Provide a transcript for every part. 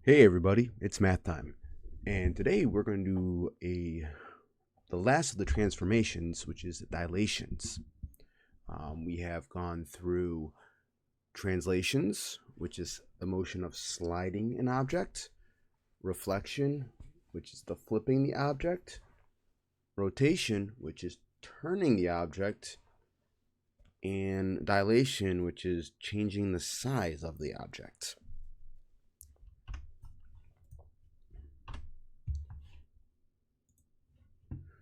Hey everybody, it's math time. And today we're going to do the last of the transformations, which is dilations. We have gone through translations, which is the motion of sliding an object, reflection, which is the flipping the object, rotation, which is turning the object, and dilation, which is changing the size of the object.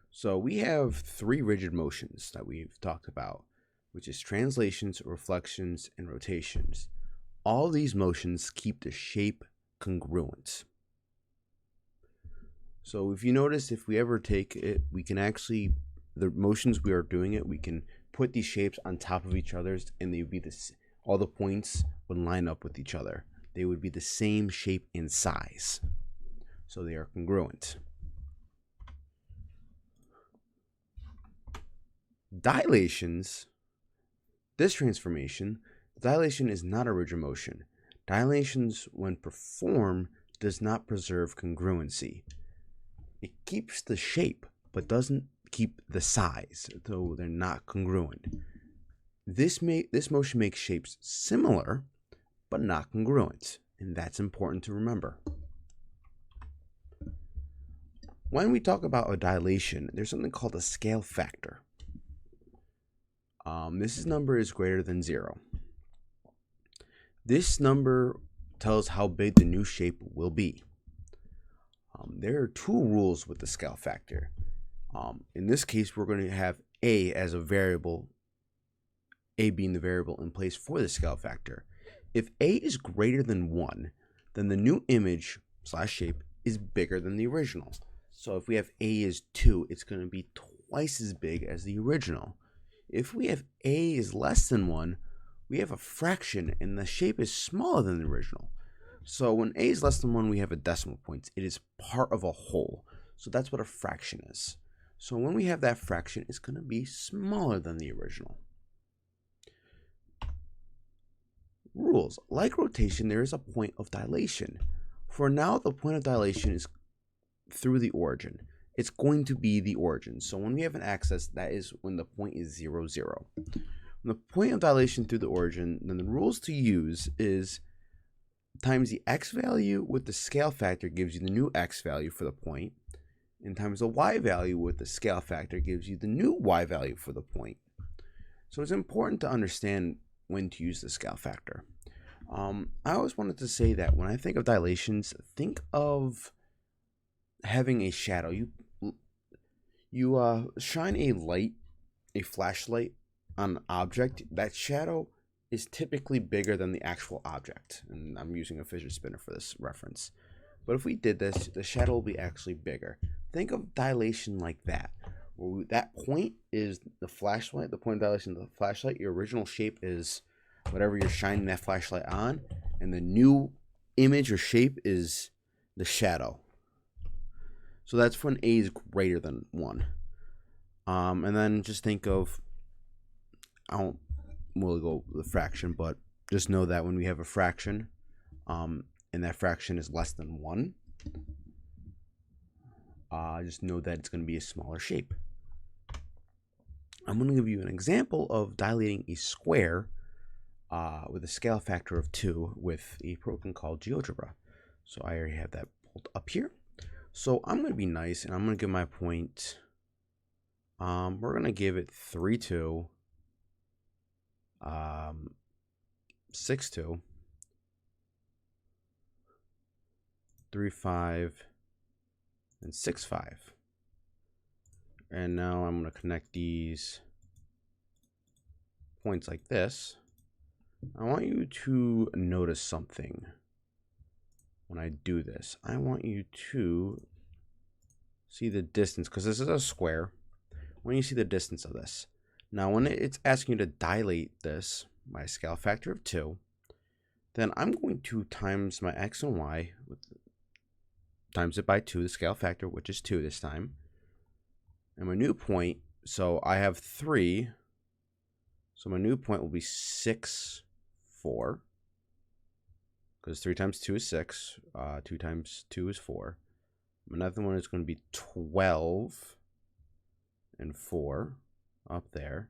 So we have three rigid motions that we've talked about, which is translations, reflections, and rotations. All these motions keep the shape congruent. So if you notice, if we ever take it, we can actually, the motions we are doing it, we can put these shapes on top of each other's and they would be this, all the points would line up with each other. They would be the same shape and size. So they are congruent. Dilations, this transformation, dilation is not a rigid motion. Dilations, when performed, does not preserve congruency. It keeps the shape, but doesn't keep the size, though they're not congruent. This motion makes shapes similar, but not congruent, and that's important to remember. When we talk about a dilation, there's something called a scale factor. This number is greater than 0. This number tells how big the new shape will be. There are two rules with the scale factor. In this case, we're going to have a as a variable, a being the variable in place for the scale factor. If a is greater than 1, then the new image / shape is bigger than the original. So if we have a is 2, it's going to be twice as big as the original. If we have a is less than 1, we have a fraction and the shape is smaller than the original. So when a is less than 1, we have a decimal point. It is part of a whole. So that's what a fraction is. So when we have that fraction, it's going to be smaller than the original. Rules. Like rotation, there is a point of dilation. For now, the point of dilation is through the origin. It's going to be the origin. So when we have an axis, that is when the point is 0, 0. When the point of dilation through the origin, then the rules to use is times the x value with the scale factor gives you the new x value for the point, and times the y value with the scale factor gives you the new y value for the point. So it's important to understand when to use the scale factor. I always wanted to say that when I think of dilations, think of having a shadow. You shine a light, a flashlight on an object. That shadow is typically bigger than the actual object. And I'm using a fidget spinner for this reference. But if we did this, the shadow will be actually bigger. Think of dilation like that. Where that point is the flashlight, the point of dilation of the flashlight. Your original shape is whatever you're shining that flashlight on. And the new image or shape is the shadow. So that's when a is greater than 1. And then just think of, I don't really go with the fraction, but just know that when we have a fraction, and that fraction is less than 1, just know that it's going to be a smaller shape. I'm going to give you an example of dilating a square with a scale factor of 2 with a program called GeoGebra. So I already have that pulled up here. So I'm going to be nice, and I'm going to give my point, we're going to give it 3, 2, 6, 2, 3, 5, and 6, 5. And now I'm going to connect these points like this. I want you to notice something. When I do this, I want you to see the distance, because this is a square. When you see the distance of this. Now, when it's asking you to dilate this by a scale factor of 2, then I'm going to times my x and y, times it by 2, the scale factor, which is 2 this time. And my new point, so I have 3. So my new point will be 6, 4. because 3 times 2 is 6. 2 times 2 is 4. Another one is going to be 12 and 4 up there.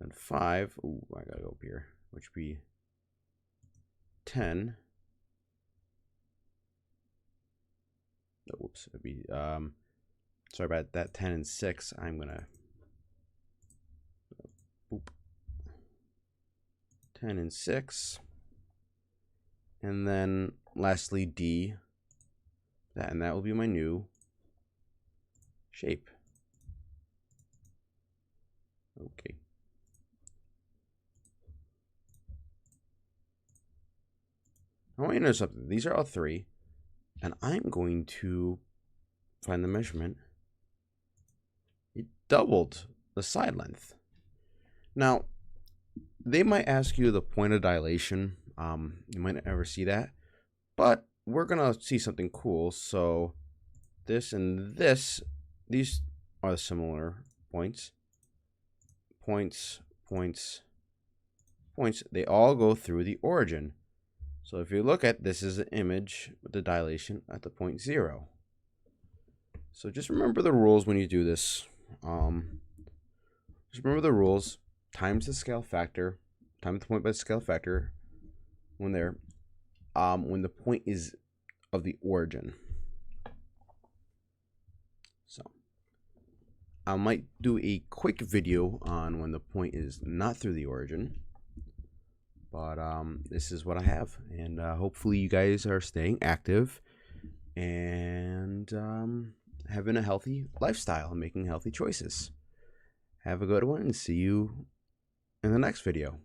And 5. Ooh, I gotta go up here, which would be 10. Oh, whoops. It'd be sorry about that. 10 and 6. I'm gonna boop. 10 and 6. And then lastly D. And that will be my new shape. Okay. I want you to know something. These are all 3. And I'm going to find the measurement. It doubled the side length. Now, they might ask you the point of dilation. You might never see that. But we're going to see something cool. So this and this, these are similar points. Points. They all go through the origin. So if you look at this is an image with the dilation at the point 0. So just remember the rules when you do this. Just remember the rules. Times the scale factor. Times the point by the scale factor when the point is of the origin. So I might do a quick video on when the point is not through the origin. But this is what I have, and hopefully you guys are staying active and having a healthy lifestyle and making healthy choices. Have a good one, and see you in the next video.